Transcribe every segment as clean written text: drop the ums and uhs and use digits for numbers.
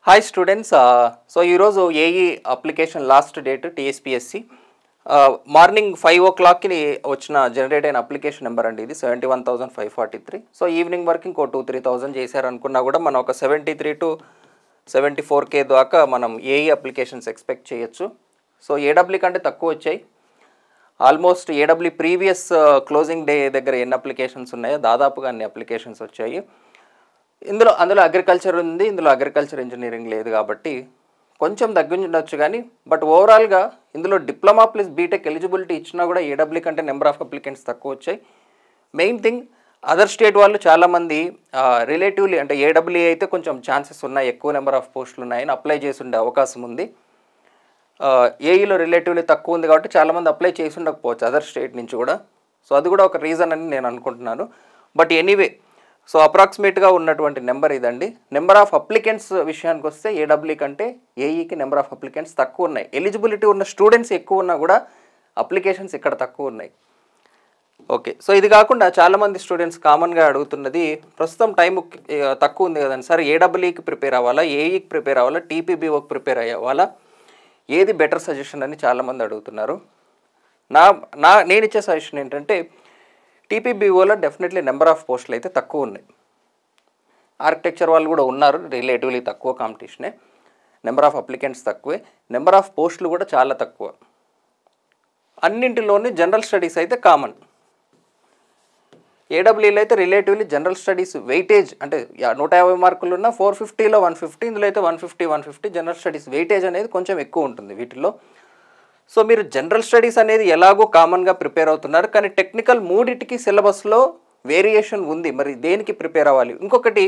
Hi students. So ఈరోజు AE application last date TSPSC morning 5 o'clockకి వచ్చిన generate అయిన application number అండి. ఇది 71,543. సో ఈవినింగ్ వరకు ఇంకో 2-3,000 చేశారనుకున్నా కూడా మనం ఒక 73 to 74K దాకా మనం ఏఈ అప్లికేషన్స్ ఎక్స్పెక్ట్ చేయొచ్చు. సో ఏడబ్ల్యూ కంటే తక్కువ వచ్చాయి. ఆల్మోస్ట్ ఏడబ్ల్యూ ప్రీవియస్ క్లోజింగ్ డే దగ్గర ఎన్ని అప్లికేషన్స్ ఉన్నాయో దాదాపుగా అన్ని అప్లికేషన్స్ వచ్చాయి. అందులో అగ్రికల్చర్ ఉంది, ఇందులో అగ్రికల్చర్ ఇంజనీరింగ్ లేదు కాబట్టి కొంచెం తగ్గించవచ్చు. కానీ బట్ ఓవరాల్గా ఇందులో డిప్లొమా ప్లస్ బీటెక్ ఎలిజిబిలిటీ ఇచ్చినా కూడా ఏడబ్ల్యూ కంటే నెంబర్ ఆఫ్ అప్లికెంట్స్ తక్కువ వచ్చాయి. మెయిన్ థింగ్ అదర్ స్టేట్ వాళ్ళు చాలామంది రిలేటివ్లీ అంటే ఏడబ్ల్యూ అయితే కొంచెం ఛాన్సెస్ ఉన్నాయి, ఎక్కువ నెంబర్ ఆఫ్ పోస్టులు ఉన్నాయని అప్లై చేసి ఉండే అవకాశం ఉంది. ఏఈలో రిలేటివ్లీ తక్కువ ఉంది కాబట్టి చాలామంది అప్లై చేసి ఉండకపోవచ్చు అదర్ స్టేట్ నుంచి కూడా. సో అది కూడా ఒక రీజన్ అని నేను అనుకుంటున్నాను. బట్ ఎనీవే, సో అప్రాక్సిమేట్గా ఉన్నటువంటి నెంబర్ ఇదండి. నెంబర్ ఆఫ్ అప్లికెంట్స్ విషయానికి వస్తే ఏడబ్ల్యూ కంటే ఏఈకి నెంబర్ ఆఫ్ అప్లికెంట్స్ తక్కువ ఉన్నాయి. ఎలిజిబిలిటీ ఉన్న స్టూడెంట్స్ ఎక్కువ ఉన్నా కూడా అప్లికేషన్స్ ఇక్కడ తక్కువ ఉన్నాయి. ఓకే, సో ఇది కాకుండా చాలామంది స్టూడెంట్స్ కామన్గా అడుగుతున్నది, ప్రస్తుతం టైం తక్కువ ఉంది కదండి సార్, ఏడబ్ల్యూకి ప్రిపేర్ అవ్వాలా, ఏఈకి ప్రిపేర్ అవ్వాలా, టీపీబీఓకి ప్రిపేర్ అవ్వాలా, ఏది బెటర్ సజెషన్ అని చాలామంది అడుగుతున్నారు. నేను ఇచ్చే సజెషన్ ఏంటంటే టీపీబీఓలో డెఫినెట్లీ నెంబర్ ఆఫ్ పోస్టులు అయితే తక్కువ ఉన్నాయి. ఆర్కిటెక్చర్ వాళ్ళు కూడా ఉన్నారు, రిలేటివ్లీ తక్కువ కాంపిటీషనే. నెంబర్ ఆఫ్ అప్లికెంట్స్ తక్కువే, నెంబర్ ఆఫ్ పోస్టులు కూడా చాలా తక్కువ. అన్నింటిలోని జనరల్ స్టడీస్ అయితే కామన్. ఏడబ్ల్యూలో అయితే రిలేటివ్లీ జనరల్ స్టడీస్ వెయిటేజ్ అంటే 150 మార్కులు ఉన్న 450లో 150, ఇందులో అయితే 150 జనరల్ స్టడీస్ వెయిటేజ్ అనేది కొంచెం ఎక్కువ ఉంటుంది వీటిల్లో. సో మీరు జనరల్ స్టడీస్ అనేది ఎలాగో కామన్గా ప్రిపేర్ అవుతున్నారు, కానీ టెక్నికల్ మూడింటికి సిలబస్లో వేరియేషన్ ఉంది. మరి దేనికి ప్రిపేర్ అవ్వాలి? ఇంకొకటి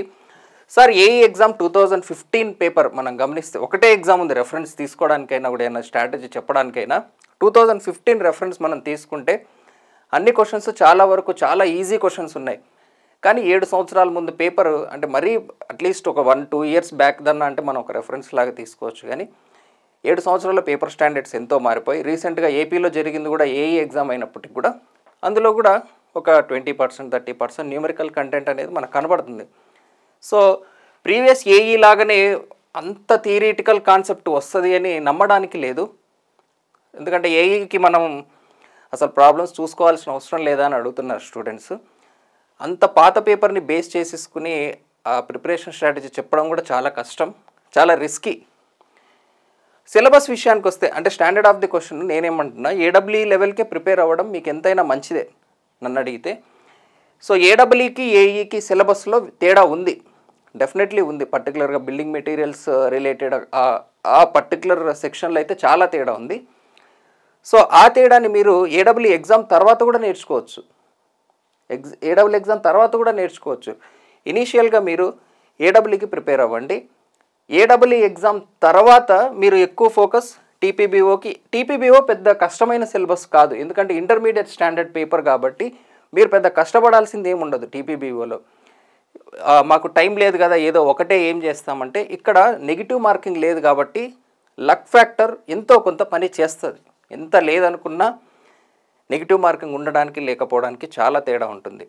సార్, ఏఈ ఎగ్జామ్ 2015 పేపర్ మనం గమనిస్తే ఒకటే ఎగ్జామ్ ఉంది, రెఫరెన్స్ తీసుకోవడానికైనా కూడా ఏమైనా స్ట్రాటజీ చెప్పడానికైనా 2015 రెఫరెన్స్ మనం తీసుకుంటే అన్ని క్వశ్చన్స్ చాలా వరకు చాలా ఈజీ క్వశ్చన్స్ ఉన్నాయి. కానీ 7 సంవత్సరాల ముందు పేపర్ అంటే మరీ అట్లీస్ట్ ఒక 1-2 ఇయర్స్ బ్యాక్ దన్నా అంటే మనం ఒక రెఫరెన్స్ లాగా తీసుకోవచ్చు. కానీ 7 సంవత్సరాల పేపర్ స్టాండర్డ్స్ ఎంతో మారిపోయి రీసెంట్గా ఏపీలో జరిగింది కూడా ఏఈ ఎగ్జామ్ అయినప్పటికీ కూడా అందులో కూడా ఒక 20%, 30% న్యూమరికల్ కంటెంట్ అనేది మనకు కనబడుతుంది. సో ప్రీవియస్ ఏఈ లాగానే అంత థియరిటికల్ కాన్సెప్ట్ వస్తుంది అని నమ్మడానికి లేదు. ఎందుకంటే ఏఈకి మనం అసలు ప్రాబ్లమ్స్ చూసుకోవాల్సిన అవసరం లేదా అని అడుగుతున్నారు స్టూడెంట్స్. అంత పాత పేపర్ని బేస్ చేసేసుకుని ఆ ప్రిపరేషన్ స్ట్రాటజీ చెప్పడం కూడా చాలా కష్టం, చాలా రిస్కీ. సిలబస్ విషయానికి వస్తే అంటే స్టాండర్డ్ ఆఫ్ ది క్వశ్చన్ నేనేమంటున్నా, ఏడబ్ల్యూ లెవెల్కే ప్రిపేర్ అవ్వడం మీకు ఎంతైనా మంచిదే నన్ను అడిగితే. సో ఏడబ్ల్యూకి ఏఈకి సిలబస్లో తేడా ఉంది, డెఫినెట్లీ ఉంది. పర్టికులర్గా బిల్డింగ్ మెటీరియల్స్ రిలేటెడ్ ఆ పర్టికులర్ సెక్షన్లో అయితే చాలా తేడా ఉంది. సో ఆ తేడాని మీరు ఏడబ్ల్యూ ఎగ్జామ్ తర్వాత కూడా నేర్చుకోవచ్చు. ఏడబ్ల్యూ ఎగ్జామ్ తర్వాత కూడా నేర్చుకోవచ్చు. ఇనీషియల్గా మీరు ఏడబ్ల్యూకి ప్రిపేర్ అవ్వండి. ఏడబ్ల్యూ ఎగ్జామ్ తర్వాత మీరు ఎక్కువ ఫోకస్ టీపీబీఓకి. టీపీబీఓ పెద్ద కష్టమైన సిలబస్ కాదు, ఎందుకంటే ఇంటర్మీడియట్ స్టాండర్డ్ పేపర్ కాబట్టి మీరు పెద్ద కష్టపడాల్సింది ఏమి ఉండదు టీపీబీఓలో. మాకు టైం లేదు కదా, ఏదో ఒకటే ఏం చేస్తామంటే ఇక్కడ నెగిటివ్ మార్కింగ్ లేదు కాబట్టి లక్ ఫ్యాక్టర్ ఎంతో కొంత పని చేస్తుంది. ఎంత లేదనుకున్నా నెగిటివ్ మార్కింగ్ ఉండడానికి లేకపోవడానికి చాలా తేడా ఉంటుంది.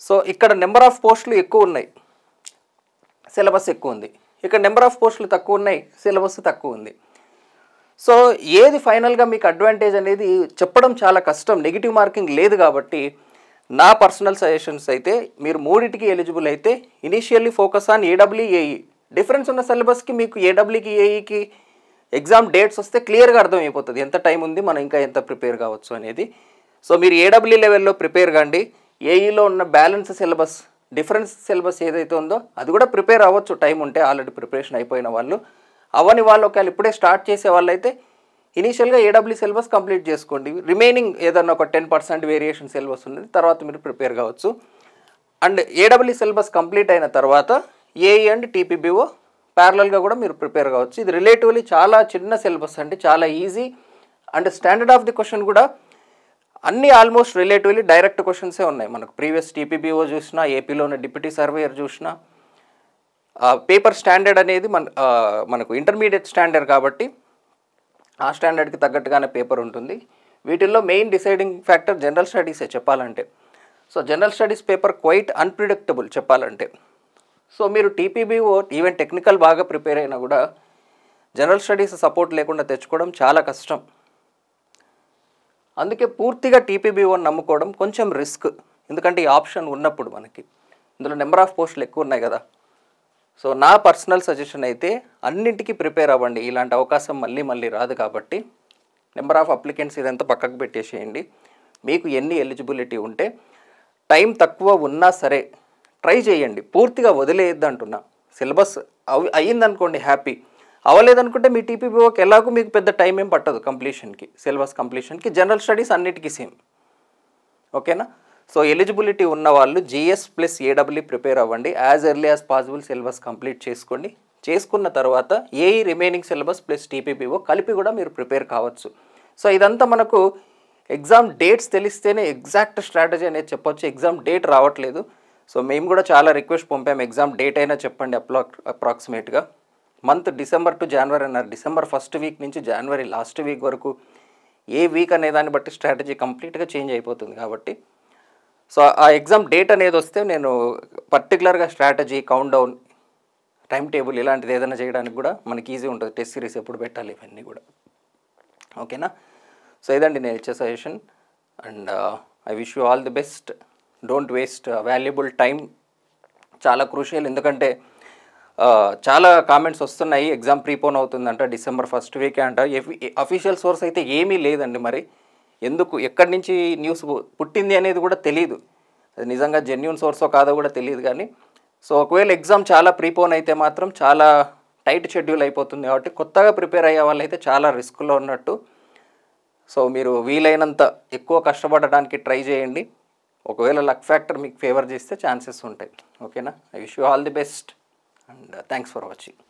సో ఇక్కడ నెంబర్ ఆఫ్ పోస్టులు ఎక్కువ ఉన్నాయి, సిలబస్ ఎక్కువ ఉంది. ఇక్కడ నెంబర్ ఆఫ్ పోస్టులు తక్కువ ఉన్నాయి, సిలబస్ తక్కువ ఉంది. సో ఏది ఫైనల్గా మీకు అడ్వాంటేజ్ అనేది చెప్పడం చాలా కష్టం, నెగిటివ్ మార్కింగ్ లేదు కాబట్టి. నా పర్సనల్ సజెషన్స్ అయితే మీరు మూడింటికి ఎలిజిబుల్ అయితే initially focus on ఏడబ్ల్యూ AE. Difference ఉన్న సిలబస్కి మీకు ఏడబ్ల్యూకి ఏఈకి ఎగ్జామ్ డేట్స్ వస్తే క్లియర్గా అర్థమైపోతుంది ఎంత టైం ఉంది, మనం ఇంకా ఎంత ప్రిపేర్ కావచ్చు అనేది. సో మీరు ఏడబ్ల్యూ లెవెల్లో ప్రిపేర్ కాండి. ఏఈలో ఉన్న బ్యాలెన్స్ సిలబస్ డిఫరెన్స్ సిలబస్ ఏదైతే ఉందో అది కూడా ప్రిపేర్ అవ్వచ్చు టైం ఉంటే. ఆల్రెడీ ప్రిపరేషన్ అయిపోయిన వాళ్ళు అవని వాళ్ళు ఒకవేళ ఇప్పుడే స్టార్ట్ చేసే వాళ్ళు అయితే ఇనీషియల్గా ఏడబ్ల్యూ సిలబస్ కంప్లీట్ చేసుకోండి. రిమైనింగ్ ఏదన్నా ఒక 10% వేరియేషన్ సిలబస్ ఉన్నది, తర్వాత మీరు ప్రిపేర్ కావచ్చు. అండ్ ఏడబ్ల్యూ సిలబస్ కంప్లీట్ అయిన తర్వాత ఏఈ అండ్ టీపీబీఓ ప్యారలల్గా కూడా మీరు ప్రిపేర్ కావచ్చు. ఇది రిలేటివ్లీ చాలా చిన్న సిలబస్ అండి, చాలా easy. And standard of the question కూడా అన్నీ ఆల్మోస్ట్ రిలేటివ్లీ డైరెక్ట్ క్వశ్చన్సే ఉన్నాయి. మనకు ప్రీవియస్ టీపీబీఓ చూసినా, ఏపీలో ఉన్న డిప్యూటీ సర్వేయర్ చూసినా పేపర్ స్టాండర్డ్ అనేది మనకు ఇంటర్మీడియట్ స్టాండర్డ్ కాబట్టి ఆ స్టాండర్డ్కి తగ్గట్టుగానే పేపర్ ఉంటుంది. వీటిల్లో మెయిన్ డిసైడింగ్ ఫ్యాక్టర్ జనరల్ స్టడీసే చెప్పాలంటే. So general studies paper quite unpredictable చెప్పాలంటే. సో మీరు టీపీబీఓ ఈవెన్ టెక్నికల్ బాగా ప్రిపేర్ అయినా కూడా జనరల్ స్టడీస్ సపోర్ట్ లేకుండా తెచ్చుకోవడం చాలా కష్టం. అందుకే పూర్తిగా టీపీబీఓని నమ్ముకోవడం కొంచెం రిస్క్. ఎందుకంటే ఈ ఆప్షన్ ఉన్నప్పుడు మనకి ఇందులో నెంబర్ ఆఫ్ పోస్టులు ఎక్కువ ఉన్నాయి కదా. సో నా పర్సనల్ సజెషన్ అయితే అన్నింటికీ ప్రిపేర్ అవ్వండి. ఇలాంటి అవకాశం మళ్ళీ మళ్ళీ రాదు కాబట్టి నెంబర్ ఆఫ్ అప్లికెంట్స్ ఇదంతా పక్కకు పెట్టేసేయండి. మీకు ఎన్ని ఎలిజిబిలిటీ ఉంటే టైం తక్కువ ఉన్నా సరే ట్రై చేయండి. పూర్తిగా వదిలేయద్దు అంటున్నా. సిలబస్ అయ్యిందనుకోండి హ్యాపీ, అవ్వలేదనుకుంటే మీ టీపీబీఓకి ఎలాగో మీకు పెద్ద టైం ఏం పట్టదు కంప్లీషన్కి, సిలబస్ కంప్లీషన్కి. జనరల్ స్టడీస్ అన్నిటికీ సేమ్. ఓకేనా? సో ఎలిజిబిలిటీ ఉన్న వాళ్ళు జిఎస్ ప్లస్ ఏడబ్ల్యూ ప్రిపేర్ అవ్వండి. As early as possible syllabus complete చేసుకోండి. చేసుకున్న తర్వాత AE remaining syllabus plus TPBO కలిపి కూడా మీరు ప్రిపేర్ కావచ్చు. సో ఇదంతా మనకు ఎగ్జామ్ డేట్స్ తెలిస్తేనే ఎగ్జాక్ట్ స్ట్రాటజీ అనేది చెప్పొచ్చు. ఎగ్జామ్ డేట్ రావట్లేదు. సో మేము కూడా చాలా రిక్వెస్ట్ పంపాము, ఎగ్జామ్ డేట్ అయినా చెప్పండి అప్రాక్సిమేట్గా. మంత్ డిసెంబర్ టు జనవరి అన్నారు. డిసెంబర్ ఫస్ట్ వీక్ నుంచి జనవరి లాస్ట్ వీక్ వరకు ఏ వీక్ అనే దాన్ని బట్టి స్ట్రాటజీ కంప్లీట్గా చేంజ్ అయిపోతుంది కాబట్టి సో ఆ ఎగ్జామ్ డేట్ అనేది వస్తే నేను పర్టికులర్గా strategy, count down, time table ఇలాంటిది ఏదైనా చేయడానికి కూడా మనకి ఈజీ ఉంటుంది. టెస్ట్ సిరీస్ ఎప్పుడు పెట్టాలి ఇవన్నీ కూడా. ఓకేనా? సో ఇదండి నేను ఇచ్చే suggestion. And I wish you all the best. Don't waste valuable time. చాలా క్రూషియల్. ఎందుకంటే చాలా కామెంట్స్ వస్తున్నాయి ఎగ్జామ్ ప్రీపోన్ అవుతుందంట, డిసెంబర్ ఫస్ట్ వీకే అంట. అఫీషియల్ సోర్స్ అయితే ఏమీ లేదండి. మరి ఎందుకు, ఎక్కడి నుంచి న్యూస్ పుట్టింది అనేది కూడా తెలియదు. అది నిజంగా జెన్యూన్ సోర్సో కాదో కూడా తెలియదు. కానీ సో ఒకవేళ ఎగ్జామ్ చాలా ప్రీపోన్ అయితే మాత్రం చాలా టైట్ షెడ్యూల్ అయిపోతుంది. కాబట్టి కొత్తగా ప్రిపేర్ అయ్యే వాళ్ళు అయితే చాలా రిస్క్లో ఉన్నట్టు. సో మీరు వీలైనంత ఎక్కువ కష్టపడడానికి ట్రై చేయండి. ఒకవేళ లక్ ఫ్యాక్టర్ మీకు ఫేవర్ చేస్తే ఛాన్సెస్ ఉంటాయి. ఓకేనా? I wish you all the best and thanks for watching.